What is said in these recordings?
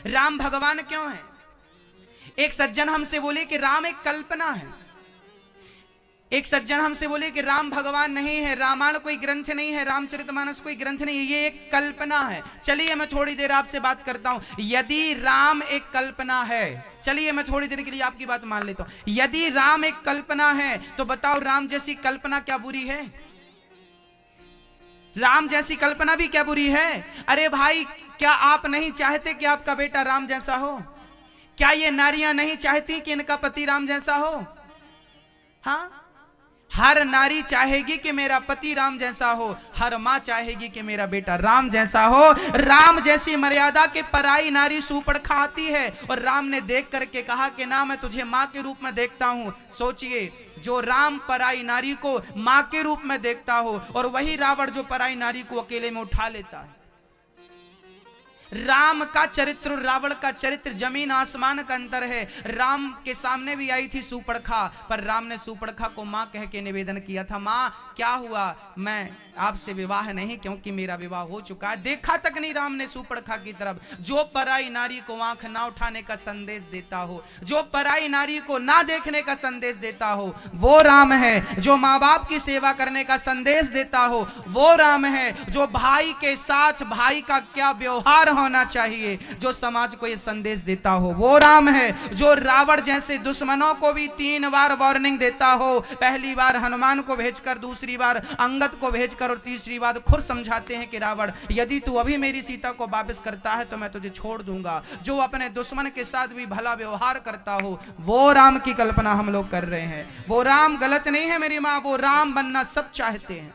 राम भगवान क्यों है? एक सज्जन हमसे बोले कि राम एक कल्पना है। एक सज्जन हमसे बोले कि राम भगवान नहीं है, रामायण कोई ग्रंथ नहीं है, रामचरितमानस कोई ग्रंथ नहीं है, ये एक कल्पना है। चलिए मैं थोड़ी देर आपसे बात करता हूं। यदि राम एक कल्पना है, चलिए मैं थोड़ी देर के लिए आपकी बात मान लेता हूं। यदि राम एक कल्पना है तो बताओ राम जैसी कल्पना क्या बुरी है? राम जैसी कल्पना भी क्या बुरी है? अरे भाई, क्या आप नहीं चाहते कि आपका बेटा राम जैसा हो? क्या ये नारियां नहीं चाहती कि इनका पति राम जैसा हो? हाँ, हर नारी चाहेगी कि मेरा पति राम जैसा हो, हर मां चाहेगी कि मेरा बेटा राम जैसा हो। राम जैसी मर्यादा के पराई नारी सुपड़ खाती है, और राम ने देख करके कहा कि ना, मैं तुझे मां के रूप में देखता हूं। सोचिए, जो राम पराई नारी को मां के रूप में देखता हो, और वही रावण जो पराई नारी को अकेले में उठा लेता है। राम का चरित्र, रावण का चरित्र जमीन आसमान का अंतर है। राम के सामने भी आई थी सूपड़खा, पर राम ने सूपड़खा को मां कह के निवेदन किया था, मां क्या हुआ, मैं आपसे विवाह नहीं, क्योंकि मेरा विवाह हो चुका है। देखा तक नहीं राम ने सूपड़खा की तरफ। जो पराई नारी को आंख ना उठाने का संदेश देता हो, जो पराई नारी को ना देखने का संदेश देता हो, वो राम है। जो माँ बाप की सेवा करने का संदेश देता हो, वो राम है। जो भाई के साथ भाई का क्या व्यवहार होना चाहिए, जो समाज को ये संदेश देता हो, वो राम है। जो रावण जैसे दुश्मनों को भी 3 बार वार्निंग देता हो, पहली बार हनुमान को भेजकर, दूसरी बार अंगद को भेजकर, और तीसरी बार खुद समझाते हैं कि रावण, यदि तू अभी मेरी सीता को वापस करता है तो मैं तुझे छोड़ दूंगा। जो अपने दुश्मन के साथ भी भला व्यवहार करता हो, वो राम की कल्पना हम लोग कर रहे हैं। वो राम गलत नहीं है मेरी माँ, वो राम बनना सब चाहते हैं।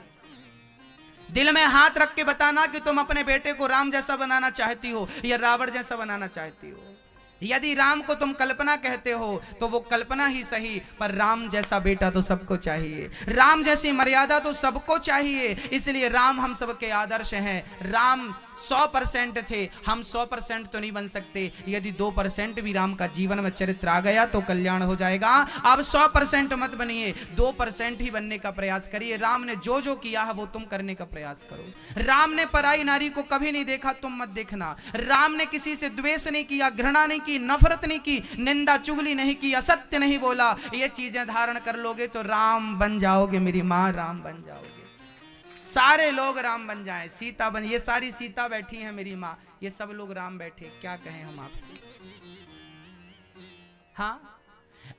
दिल में हाथ रख के बताना कि तुम अपने बेटे को राम जैसा बनाना चाहती हो या रावण जैसा बनाना चाहती हो। यदि राम को तुम कल्पना कहते हो तो वो कल्पना ही सही, पर राम जैसा बेटा तो सबको चाहिए, राम जैसी मर्यादा तो सबको चाहिए। इसलिए राम हम सबके आदर्श हैं। राम 100% थे, हम 100% तो नहीं बन सकते। यदि 2% भी राम का जीवन में चरित्र आ गया तो कल्याण हो जाएगा। अब 100% मत बनिए, 2% ही बनने का प्रयास करिए। राम ने जो जो किया है वो तुम करने का प्रयास करो। राम ने पराई नारी को कभी नहीं देखा, तुम मत देखना। राम ने किसी से द्वेष नहीं किया, घृणा नहीं की, नफरत नहीं की, निंदा चुगली नहीं की, असत्य नहीं बोला। ये चीजें धारण कर लोगे तो राम बन जाओगे मेरी माँ, राम बन जाओगे। सारे लोग राम बन जाएं, सीता बन, ये सारी सीता बैठी है मेरी माँ, ये सब लोग राम बैठे। क्या कहें हम आपसे? हाँ,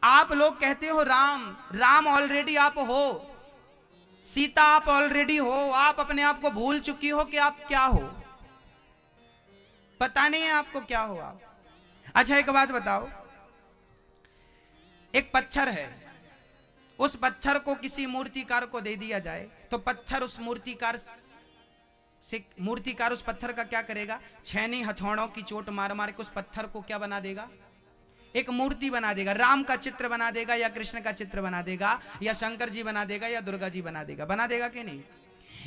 आप लोग कहते हो राम, राम ऑलरेडी आप हो, सीता आप ऑलरेडी हो। आप अपने आप को भूल चुकी हो कि आप क्या हो, पता नहीं है आपको क्या हो आप। अच्छा एक बात बताओ, एक पत्थर है, उस पत्थर को किसी मूर्तिकार को दे दिया जाए तो पत्थर उस मूर्तिकार उस पत्थर का क्या करेगा? छेनी हथौड़ों की चोट मार मार के उस पत्थर को क्या बना देगा? एक मूर्ति बना देगा। राम का चित्र बना देगा, या कृष्ण का चित्र बना देगा, या शंकर जी बना देगा, या दुर्गा जी बना देगा। बना देगा कि नहीं?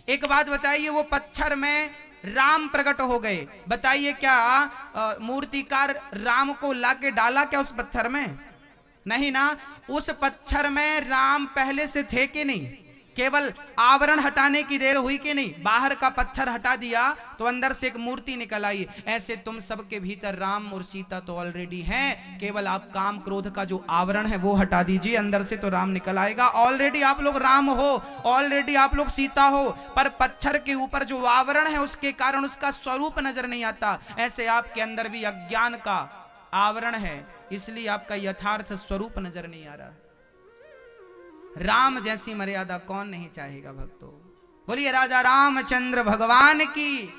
एक बात बताइए, वो पत्थर में राम प्रकट हो गए, बताइए क्या मूर्तिकार राम को लाके डाला क्या उस पत्थर में? नहीं ना। उस पत्थर में राम पहले से थे कि नहीं? केवल आवरण हटाने की देर हुई कि नहीं? बाहर का पत्थर हटा दिया तो अंदर से एक मूर्ति निकल आई। ऐसे तुम सबके भीतर राम और सीता तो ऑलरेडी हैं, केवल आप काम क्रोध का जो आवरण है वो हटा दीजिए, अंदर से तो राम निकल आएगा। ऑलरेडी आप लोग राम हो, ऑलरेडी आप लोग सीता हो, पर पत्थर के ऊपर जो आवरण है उसके कारण उसका स्वरूप नजर नहीं आता। ऐसे आपके अंदर भी अज्ञान का आवरण है, इसलिए आपका यथार्थ स्वरूप नजर नहीं आ रहा। राम जैसी मर्यादा कौन नहीं चाहेगा भक्तों? बोलिए राजा रामचंद्र भगवान की।